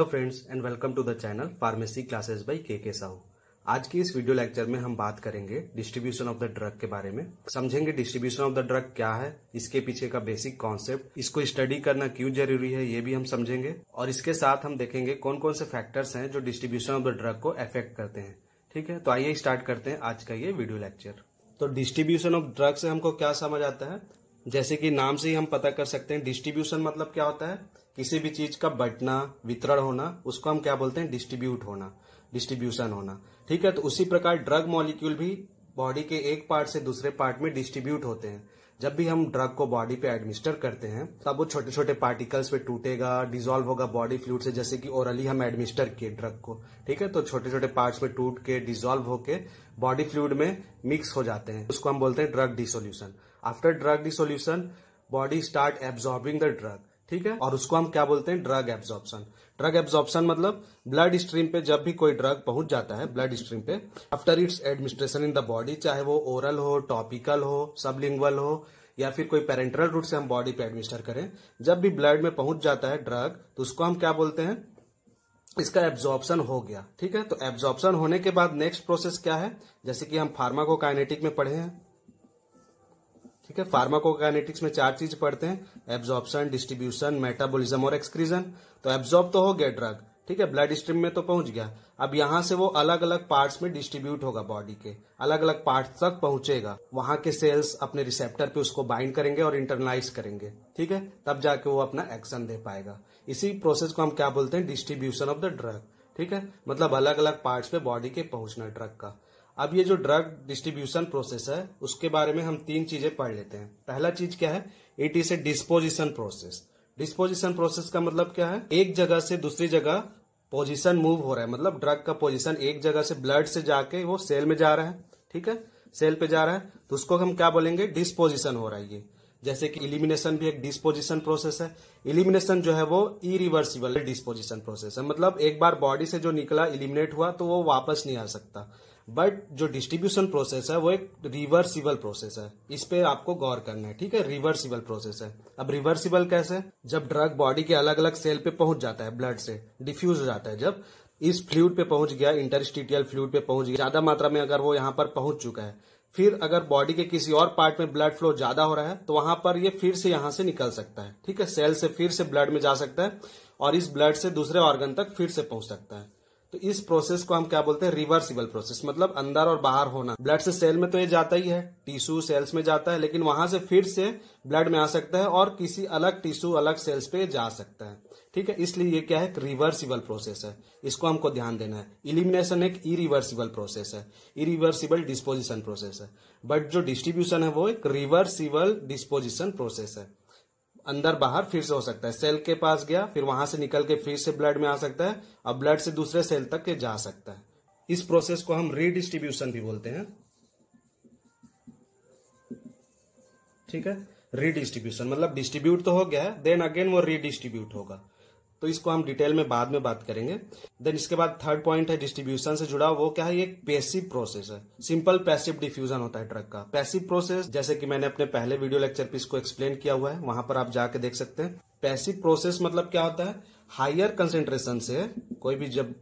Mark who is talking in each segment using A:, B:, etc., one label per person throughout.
A: Friends and welcome to the channel pharmacy classes by K Sahu. आज की इस video lecture में हम बात करेंगे डिस्ट्रीब्यूशन ऑफ द ड्रग के बारे में। समझेंगे डिस्ट्रीब्यूशन ऑफ द ड्रग क्या है, इसके पीछे का बेसिक कॉन्सेप्ट, इसको स्टडी करना क्यों जरूरी है ये भी हम समझेंगे, और इसके साथ हम देखेंगे कौन कौन से फैक्टर्स हैं जो डिस्ट्रीब्यूशन ऑफ द ड्रग को अफेक्ट करते हैं। ठीक है, तो आइए स्टार्ट करते हैं आज का ये वीडियो लेक्चर। तो डिस्ट्रीब्यूशन ऑफ ड्रग से हमको क्या समझ आता है, जैसे कि नाम से ही हम पता कर सकते हैं। डिस्ट्रीब्यूशन मतलब क्या होता है, किसी भी चीज का बंटना, वितरण होना, उसको हम क्या बोलते हैं, डिस्ट्रीब्यूट होना, डिस्ट्रीब्यूशन होना। ठीक है, तो उसी प्रकार ड्रग मॉलिक्यूल भी बॉडी के एक पार्ट से दूसरे पार्ट में डिस्ट्रीब्यूट होते हैं। जब भी हम ड्रग को बॉडी पे एडमिनिस्टर करते हैं तब वो छोटे छोटे पार्टिकल्स पे टूटेगा, डिसॉल्व होगा बॉडी फ्लूइड से, जैसे कि ओरली हम एडमिनिस्टर किए ड्रग को। ठीक है, तो छोटे छोटे पार्ट्स में टूट के डिसॉल्व होके बॉडी फ्लूइड में मिक्स हो जाते हैं, उसको हम बोलते हैं drug dissolution. After drug dissolution body start absorbing the drug. ठीक है, और उसको हम क्या बोलते हैं, ड्रग एब्जॉर्प्शन। ड्रग एब्जॉर्प्शन मतलब ब्लड स्ट्रीम पे जब भी कोई ड्रग पहुंच जाता है ब्लड स्ट्रीम पे, after it's administration in the body, चाहे वो ओरल हो, टॉपिकल हो, सबलिंगुअल हो, या फिर कोई पेरेंटरल रूट से हम बॉडी पे एडमिनिस्टर करें, जब भी ब्लड में पहुंच जाता है ड्रग तो उसको हम क्या बोलते हैं, इसका एब्जॉर्प्शन हो गया। ठीक है, तो एब्जॉर्प्शन होने के बाद नेक्स्ट प्रोसेस क्या है, जैसे कि हम फार्माकोकाइनेटिक में पढ़े हैं। ठीक है, फार्माकोकाइनेटिक्स में 4 चीज पढ़ते हैं, एब्जॉर्प्शन, डिस्ट्रीब्यूशन, मेटाबॉलिज्म और एक्सक्रीजन। तो एब्जॉर्ब तो हो गया ड्रग, ठीक है, ब्लड स्ट्रीम में तो पहुंच गया। अब यहां से वो अलग अलग पार्ट्स में डिस्ट्रीब्यूट होगा, बॉडी के अलग अलग पार्ट्स तक पहुंचेगा। वहां के सेल्स अपने रिसेप्टर पे उसको बाइंड करेंगे और इंटरनलाइज करेंगे। ठीक है, तब जाके वो अपना एक्शन दे पाएगा। इसी प्रोसेस को हम क्या बोलते हैं, डिस्ट्रीब्यूशन ऑफ द ड्रग। ठीक है, मतलब अलग अलग पार्ट्स पे बॉडी के पहुंचना ड्रग का। अब ये जो ड्रग डिस्ट्रीब्यूशन प्रोसेस है उसके बारे में हम 3 चीजें पढ़ लेते हैं। पहला चीज क्या है, it is a disposition process. Disposition process का मतलब क्या है, एक जगह से दूसरी जगह पोजीशन मूव हो रहा है, मतलब ड्रग का पोजीशन एक जगह से ब्लड से जाके वो सेल में जा रहा है। ठीक है, सेल पे जा रहा है तो उसको हम क्या बोलेंगे, डिस्पोजिशन हो रहा है ये। जैसे कि इलिमिनेशन भी एक डिस्पोजिशन प्रोसेस है। इलिमिनेशन जो है वो इरिवर्सिबल डिस्पोजिशन प्रोसेस है, मतलब एक बार बॉडी से जो निकला, इलिमिनेट हुआ तो वो वापस नहीं आ सकता। बट जो डिस्ट्रीब्यूशन प्रोसेस है वो एक रिवर्सिबल प्रोसेस है, इस पे आपको गौर करना है। ठीक है, रिवर्सिबल प्रोसेस है। अब रिवर्सिबल कैसे, जब ड्रग बॉडी के अलग अलग सेल पे पहुंच जाता है, ब्लड से डिफ्यूज हो जाता है, जब इस फ्लूइड पे पहुंच गया, इंटरस्टिशियल फ्लूइड पे पहुंच गया, ज्यादा मात्रा में अगर वो यहाँ पर पहुंच चुका है, फिर अगर बॉडी के किसी और पार्ट में ब्लड फ्लो ज्यादा हो रहा है तो वहां पर ये फिर से यहां से निकल सकता है। ठीक है, सेल से फिर से ब्लड में जा सकता है और इस ब्लड से दूसरे ऑर्गन तक फिर से पहुंच सकता है। तो इस प्रोसेस को हम क्या बोलते हैं, रिवर्सिबल प्रोसेस, मतलब अंदर और बाहर होना। ब्लड से सेल में तो ये जाता ही है, टिश्यू सेल्स में जाता है, लेकिन वहां से फिर से ब्लड में आ सकता है और किसी अलग टिश्यू, अलग सेल्स पे जा सकता है। ठीक है, इसलिए ये क्या है, रिवर्सिबल प्रोसेस है, इसको हमको ध्यान देना है। इलिमिनेशन एक इरिवर्सिबल प्रोसेस है, इरिवर्सिबल डिस्पोजिशन प्रोसेस है। बट जो डिस्ट्रीब्यूशन है वो एक रिवर्सिबल डिस्पोजिशन प्रोसेस है, अंदर बाहर फिर से हो सकता है। सेल के पास गया, फिर वहां से निकल के फिर से ब्लड में आ सकता है और ब्लड से दूसरे सेल तक के जा सकता है। इस प्रोसेस को हम रीडिस्ट्रीब्यूशन भी बोलते हैं। ठीक है, रीडिस्ट्रीब्यूशन मतलब डिस्ट्रीब्यूट तो हो गया है, देन अगेन वो रीडिस्ट्रीब्यूट होगा, तो इसको हम डिटेल में बाद में बात करेंगे। देन इसके बाद थर्ड पॉइंट है डिस्ट्रीब्यूशन से जुड़ा, वो क्या है, ये पैसिव प्रोसेस है। सिंपल पैसिव डिफ्यूजन होता है ड्रग का। पैसिव प्रोसेस जैसे कि मैंने अपने पहले वीडियो लेक्चर पे इसको एक्सप्लेन किया हुआ है, वहां पर आप जाके देख सकते हैं। पैसिव प्रोसेस मतलब क्या होता है, हायर कंसेंट्रेशन से कोई भी जब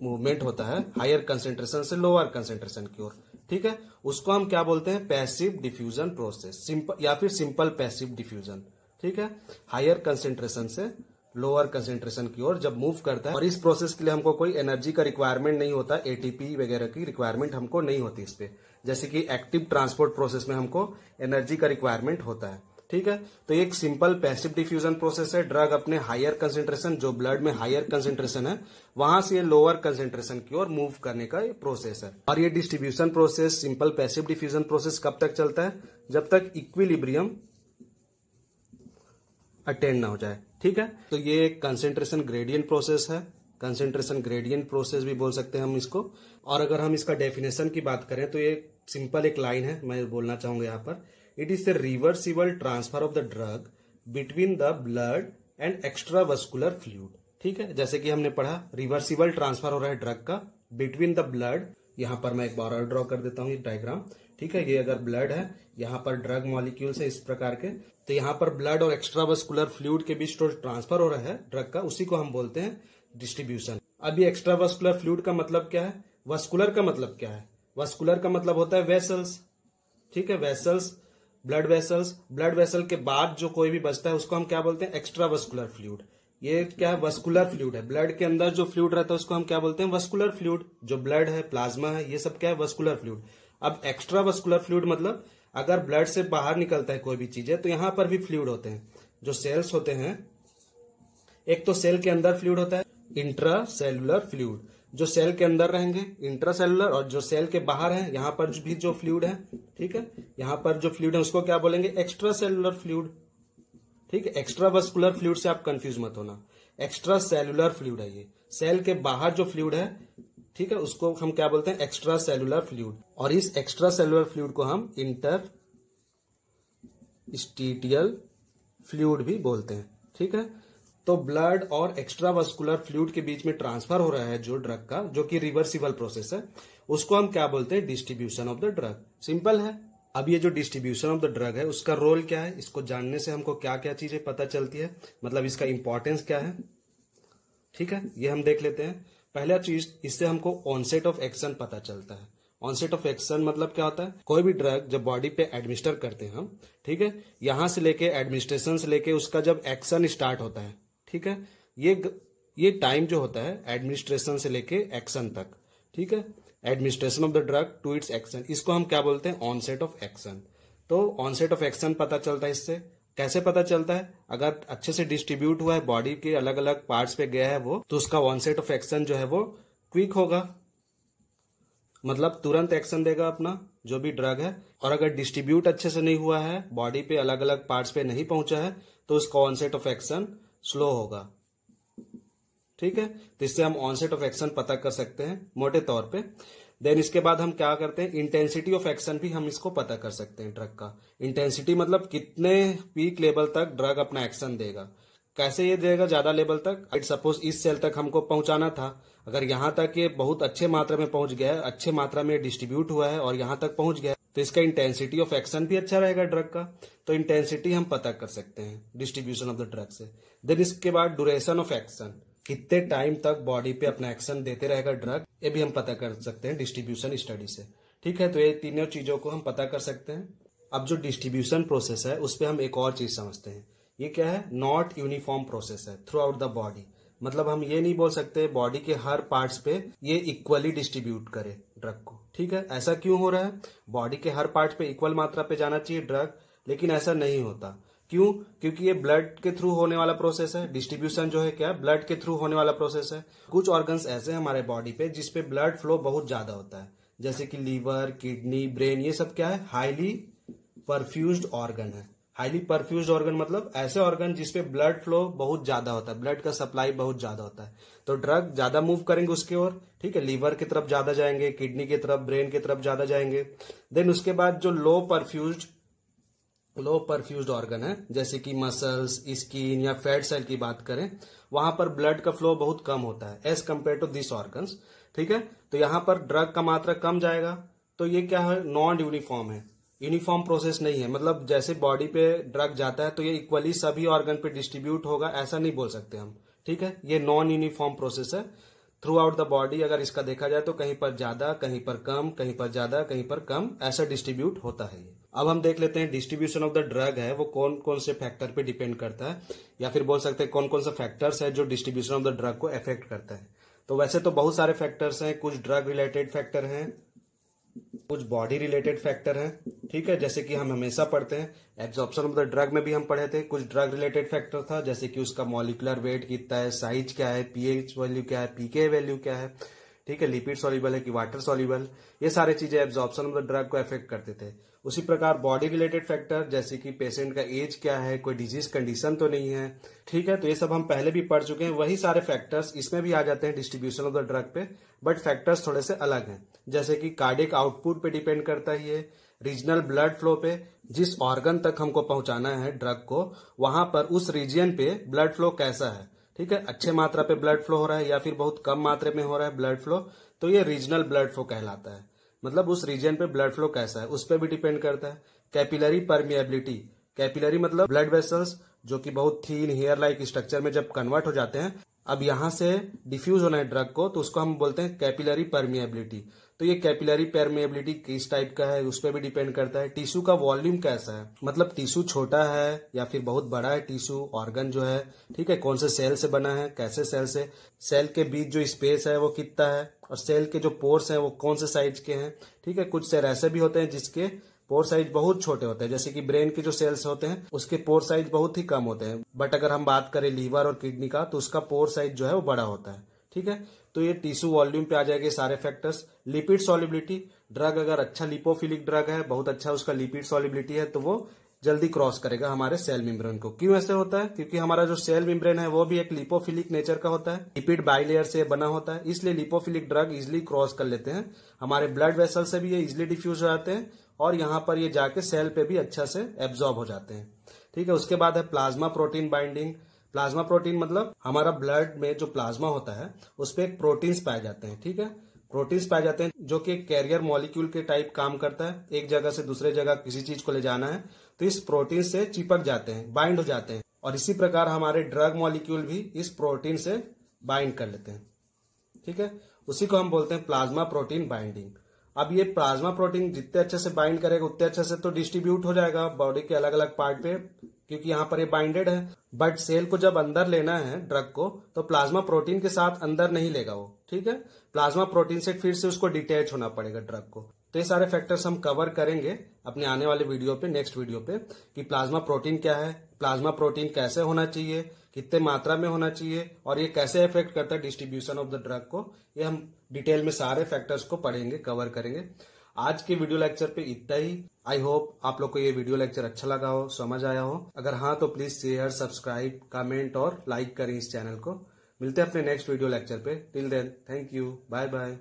A: मूवमेंट होता है, हायर कंसेंट्रेशन से लोअर कंसेंट्रेशन की ओर, ठीक है, उसको हम क्या बोलते हैं, पैसिव डिफ्यूजन प्रोसेस, सिंपल या फिर सिंपल पैसिव डिफ्यूजन। ठीक है, हायर कंसेंट्रेशन से लोअर कंसेंट्रेशन की ओर जब मूव करता है, और इस प्रोसेस के लिए हमको कोई एनर्जी का रिक्वायरमेंट नहीं होता, एटीपी वगैरह की रिक्वायरमेंट हमको नहीं होती इस पे, जैसे कि एक्टिव ट्रांसपोर्ट प्रोसेस में हमको एनर्जी का रिक्वायरमेंट होता है। ठीक है, तो एक सिंपल पैसिव डिफ्यूजन प्रोसेस है। ड्रग अपने हायर कंसेंट्रेशन, जो ब्लड में हायर कंसेंट्रेशन है, वहां से लोअर कंसेंट्रेशन की ओर मूव करने का प्रोसेस है। और ये distribution process, simple passive diffusion process कब तक चलता है, जब तक इक्विलिब्रियम अटेंड ना हो जाए। ठीक है, तो ये एक कंसेंट्रेशन ग्रेडियंट प्रोसेस है, कंसेंट्रेशन ग्रेडियंट प्रोसेस भी बोल सकते हैं हम इसको। और अगर हम इसका डेफिनेशन की बात करें तो ये सिंपल एक लाइन है, मैं बोलना चाहूंगा यहाँ पर, it is the reversible transfer of the drug between the blood and extravascular fluid. ठीक है, जैसे कि हमने पढ़ा, रिवर्सिबल ट्रांसफर हो रहा है ड्रग का बिटवीन द ब्लड। यहां पर मैं एक बार और ड्रॉ कर देता हूं ये डायग्राम। ठीक है, ये अगर ब्लड है, यहाँ पर ड्रग मॉलिक्यूल्स है इस प्रकार के, तो यहाँ पर ब्लड और एक्स्ट्रावस्कुलर फ्लूइड के बीच जो ट्रांसफर हो रहा है ड्रग का, उसी को हम बोलते हैं डिस्ट्रीब्यूशन। अब ये एक्स्ट्रा वस्कुलर फ्लूइड का मतलब क्या है, वस्कुलर का मतलब क्या है? वस्कुलर का मतलब होता है वेसल्स, ठीक है, vessels, blood vessels. Blood vessel के बाद जो कोई भी बचता है उसको हम क्या बोलते हैं? Extra vascular fluid. ये क्या है? वस्कुलर फ्लूइड है। ब्लड के अंदर जो फ्लूइड रहता है उसको हम क्या बोलते हैं? Vascular fluid. जो ब्लड है, प्लाज्मा है, ये सब क्या है? Vascular fluid. अब एक्स्ट्रा वस्कुलर फ्लूइड मतलब अगर ब्लड से बाहर निकलता है कोई भी चीज है तो यहां पर भी फ्लूइड होते हैं। जो सेल्स होते हैं, एक तो सेल के अंदर फ्लूइड होता है इंट्रा सेलुलर फ्लूइड, जो सेल के अंदर रहेंगे इंट्रा सेलुलर, और जो सेल के बाहर है यहां पर भी जो फ्लूइड है, ठीक है, यहां पर जो फ्लूइड है उसको क्या बोलेंगे? एक्स्ट्रा सेलुलर फ्लूइड, ठीक है। एक्स्ट्रा वस्कुलर फ्लूइड से आप कंफ्यूज मत होना, एक्स्ट्रा सेलुलर फ्लूइड है ये। सेल के बाहर जो फ्लूइड है, ठीक है, उसको हम क्या बोलते हैं? Extra cellular fluid. और इस एक्स्ट्रा सेलुलर फ्लूइड को हम इंटरस्टिशियल फ्लूइड भी बोलते हैं, ठीक है। तो ब्लड और एक्स्ट्रा वस्कुलर फ्लूइड के बीच में ट्रांसफर हो रहा है जो ड्रग का, जो कि रिवर्सिबल प्रोसेस है, उसको हम क्या बोलते हैं? Distribution of the drug. Simple है। अब ये जो डिस्ट्रीब्यूशन ऑफ द ड्रग है उसका रोल क्या है, इसको जानने से हमको क्या क्या चीजें पता चलती है, मतलब इसका इंपॉर्टेंस क्या है, ठीक है, ये हम देख लेते हैं। पहला चीज, इससे हमको ऑनसेट ऑफ एक्शन पता चलता है। ऑनसेट ऑफ एक्शन मतलब क्या होता है? कोई भी ड्रग जब बॉडी पे एडमिनिस्टर करते हैं हम, ठीक है, यहां से लेके एडमिनिस्ट्रेशन से लेके उसका जब एक्शन स्टार्ट होता है, ठीक है, ये टाइम जो होता है एडमिनिस्ट्रेशन से लेके एक्शन तक, ठीक है, administration of the drug to its action, इसको हम क्या बोलते हैं? Onset of action. तो ऑनसेट ऑफ एक्शन पता चलता है इससे। कैसे पता चलता है? अगर अच्छे से डिस्ट्रीब्यूट हुआ है, बॉडी के अलग अलग पार्ट्स पे गया है वो, तो उसका ऑनसेट ऑफ एक्शन जो है वो क्विक होगा, मतलब तुरंत एक्शन देगा अपना जो भी ड्रग है। और अगर डिस्ट्रीब्यूट अच्छे से नहीं हुआ है, बॉडी पे अलग अलग पार्ट्स पे नहीं पहुंचा है, तो उसका ऑनसेट ऑफ एक्शन स्लो होगा, ठीक है। तो इससे हम ऑनसेट ऑफ एक्शन पता कर सकते हैं मोटे तौर पे। देन इसके बाद हम क्या करते हैं? इंटेंसिटी ऑफ एक्शन भी हम इसको पता कर सकते हैं ड्रग का। इंटेंसिटी मतलब कितने पीक लेवल तक ड्रग अपना एक्शन देगा। कैसे ये देगा ज्यादा लेवल तक? सपोज इस सेल तक हमको पहुंचाना था, अगर यहां तक ये बहुत अच्छे मात्रा में पहुंच गया है, अच्छे मात्रा में डिस्ट्रीब्यूट हुआ है और यहां तक पहुंच गया है, तो इसका इंटेंसिटी ऑफ एक्शन भी अच्छा रहेगा ड्रग का। तो इंटेंसिटी हम पता कर सकते हैं डिस्ट्रीब्यूशन ऑफ द ड्रग से। देन इसके बाद ड्यूरेशन ऑफ एक्शन, कितने टाइम तक बॉडी पे अपना एक्शन देते रहेगा ड्रग, ये भी हम पता कर सकते हैं डिस्ट्रीब्यूशन स्टडी से, ठीक है। तो ये तीनों चीजों को हम पता कर सकते हैं। अब जो डिस्ट्रीब्यूशन प्रोसेस है उस पर हम एक और चीज समझते हैं। ये क्या है? नॉट यूनिफॉर्म प्रोसेस है थ्रू आउट द बॉडी। मतलब हम ये नहीं बोल सकते बॉडी के हर पार्ट्स पे ये इक्वली डिस्ट्रीब्यूट करे ड्रग को, ठीक है। ऐसा क्यों हो रहा है? बॉडी के हर पार्ट पे इक्वल मात्रा पे जाना चाहिए ड्रग, लेकिन ऐसा नहीं होता। क्यों? क्योंकि ये ब्लड के थ्रू होने वाला प्रोसेस है। डिस्ट्रीब्यूशन जो है क्या, ब्लड के थ्रू होने वाला प्रोसेस है। कुछ ऑर्गन्स ऐसे हैं हमारे बॉडी पे जिसपे ब्लड फ्लो बहुत ज्यादा होता है, जैसे कि लीवर, किडनी, ब्रेन, ये सब क्या है? हाईली परफ्यूज्ड ऑर्गन है। हाईली परफ्यूज्ड ऑर्गन मतलब ऐसे ऑर्गन जिसपे ब्लड फ्लो बहुत ज्यादा होता है, ब्लड का सप्लाई बहुत ज्यादा होता है, तो ड्रग ज्यादा मूव करेंगे उसके ओर, ठीक है। लीवर की तरफ ज्यादा जाएंगे, किडनी की तरफ, ब्रेन की तरफ ज्यादा जाएंगे। देन उसके बाद जो लो परफ्यूज्ड ऑर्गन है, जैसे कि मसल्स, स्किन या फैट सेल की बात करें, वहां पर ब्लड का फ्लो बहुत कम होता है as compare to this organs, ठीक है। तो यहां पर ड्रग का मात्रा कम जाएगा। तो ये क्या है? नॉन यूनिफॉर्म है, यूनिफॉर्म प्रोसेस नहीं है। मतलब जैसे बॉडी पे ड्रग जाता है तो ये इक्वली सभी ऑर्गन पे डिस्ट्रीब्यूट होगा, ऐसा नहीं बोल सकते हम, ठीक है। ये नॉन यूनिफॉर्म प्रोसेस है थ्रू आउट द बॉडी। अगर इसका देखा जाए तो कहीं पर ज्यादा, कहीं पर कम, कहीं पर ज्यादा, कहीं पर कम, ऐसा डिस्ट्रीब्यूट होता है ये। अब हम देख लेते हैं डिस्ट्रीब्यूशन ऑफ द ड्रग है वो कौन कौन से फैक्टर पे डिपेंड करता है, या फिर बोल सकते हैं कौन कौन सा फैक्टर्स है जो डिस्ट्रीब्यूशन ऑफ द ड्रग को अफेक्ट करता है। तो वैसे तो बहुत सारे फैक्टर्स हैं, कुछ ड्रग रिलेटेड फैक्टर हैं, कुछ बॉडी रिलेटेड फैक्टर हैं, ठीक है, जैसे कि हम हमेशा पढ़ते हैं। एब्जॉर्प्शन ऑफ द ड्रग में भी हम पढ़े थे, कुछ ड्रग रिलेटेड फैक्टर था, जैसे कि उसका मॉलिक्यूलर वेट कितना है, साइज क्या है, पीएच वैल्यू क्या है, पीके वैल्यू क्या है, ठीक है, लिपिड सॉल्युबल है कि वाटर सॉल्युबल, ये सारे चीजें एब्जॉर्प्शन ऑफ द ड्रग को अफेक्ट करते थे। उसी प्रकार बॉडी रिलेटेड फैक्टर, जैसे कि पेशेंट का एज क्या है, कोई डिजीज कंडीशन तो नहीं है, ठीक है, तो ये सब हम पहले भी पढ़ चुके हैं। वही सारे फैक्टर्स इसमें भी आ जाते हैं डिस्ट्रीब्यूशन ऑफ द ड्रग पे, बट फैक्टर्स थोड़े से अलग हैं। जैसे कि कार्डियक आउटपुट पे डिपेंड करता है ये, रीजनल ब्लड फ्लो पे, जिस ऑर्गन तक हमको पहुंचाना है ड्रग को, वहां पर उस रीजन पे ब्लड फ्लो कैसा है, ठीक है, अच्छे मात्रा पे ब्लड फ्लो हो रहा है या फिर बहुत कम मात्रा में हो रहा है ब्लड फ्लो, तो ये रीजनल ब्लड फ्लो कहलाता है। मतलब उस रीजन पे ब्लड फ्लो कैसा है उस पर भी डिपेंड करता है। कैपिलरी परमिएबिलिटी, कैपिलरी मतलब ब्लड वेसल्स जो कि बहुत थीन हेयर लाइक स्ट्रक्चर में जब कन्वर्ट हो जाते हैं, अब यहाँ से डिफ्यूज होना है ड्रग को, तो उसको हम बोलते हैं कैपिलरी परमिएबिलिटी। तो ये कैपिलरी परमिएबिलिटी किस टाइप का है उस पर भी डिपेंड करता है। टिश्यू का वॉल्यूम कैसा है, मतलब टिश्यू छोटा है या फिर बहुत बड़ा है टिश्यू, ऑर्गन जो है, ठीक है, कौन से सेल से बना है, कैसे सेल से, सेल के बीच जो स्पेस है वो कितना है, और सेल के जो पोर्स हैं वो कौन से साइज के हैं, ठीक है। कुछ सेल ऐसे भी होते हैं जिसके पोर साइज बहुत छोटे होते हैं, जैसे कि ब्रेन के जो सेल्स होते हैं उसके पोर साइज बहुत ही कम होते हैं। बट अगर हम बात करें लीवर और किडनी का तो उसका पोर साइज जो है वो बड़ा होता है, ठीक है। तो ये टिश्यू वॉल्यूम पे आ जाएंगे सारे फैक्टर्स। लिपिड सॉल्युबिलिटी, ड्रग अगर अच्छा लिपोफिलिक ड्रग है, बहुत अच्छा उसका लिपिड सॉल्युबिलिटी है, तो वो जल्दी क्रॉस करेगा हमारे सेल मेम्ब्रेन को। क्यों ऐसे होता है? क्योंकि हमारा जो सेल मेम्ब्रेन है वो भी एक लिपोफिलिक नेचर का होता है, लिपिड बाइलेयर से बना होता है, इसलिए लिपोफिलिक ड्रग इजिली क्रॉस कर लेते हैं। हमारे ब्लड वेसल से भी ये इजिली डिफ्यूज हो जाते हैं और यहाँ पर ये जाके सेल पे भी अच्छा से एब्जॉर्ब हो जाते हैं, ठीक है। उसके बाद है plasma protein binding. Plasma protein मतलब हमारा ब्लड में जो प्लाज्मा होता है उस पर प्रोटीन्स पाए जाते हैं, ठीक है। प्रोटीन्स पाए जाते हैं जो कि कैरियर मॉलिक्यूल के टाइप काम करता है, एक जगह से दूसरे जगह किसी चीज को ले जाना है तो इस प्रोटीन से चिपक जाते हैं, बाइंड हो जाते हैं, और इसी प्रकार हमारे ड्रग मॉलिक्यूल भी इस प्रोटीन से बाइंड कर लेते हैं, ठीक है। उसी को हम बोलते हैं प्लाज्मा प्रोटीन बाइंडिंग। अब ये प्लाज्मा प्रोटीन जितने अच्छे से बाइंड करेगा उतने अच्छे से तो डिस्ट्रीब्यूट हो जाएगा बॉडी के अलग अलग पार्ट पे, क्योंकि यहाँ पर ये बाइंडेड है। बट सेल को जब अंदर लेना है ड्रग को तो प्लाज्मा प्रोटीन के साथ अंदर नहीं लेगा वो, ठीक है। प्लाज्मा प्रोटीन से फिर से उसको डिटैच होना पड़ेगा ड्रग को। तो ये सारे फैक्टर्स हम कवर करेंगे अपने आने वाले वीडियो पे, नेक्स्ट वीडियो पे, कि प्लाज्मा प्रोटीन क्या है, प्लाज्मा प्रोटीन कैसे होना चाहिए, कितने मात्रा में होना चाहिए, और ये कैसे इफेक्ट करता है डिस्ट्रीब्यूशन ऑफ द ड्रग को। ये हम डिटेल में सारे फैक्टर्स को पढ़ेंगे, कवर करेंगे। आज के वीडियो लेक्चर पे इतना ही। आई होप आप लोग को ये वीडियो लेक्चर अच्छा लगा हो, समझ आया हो। अगर हाँ तो प्लीज शेयर, सब्सक्राइब, कमेंट और लाइक करें इस चैनल को। मिलते हैं अपने नेक्स्ट वीडियो लेक्चर पे। Till then, thank you, bye bye.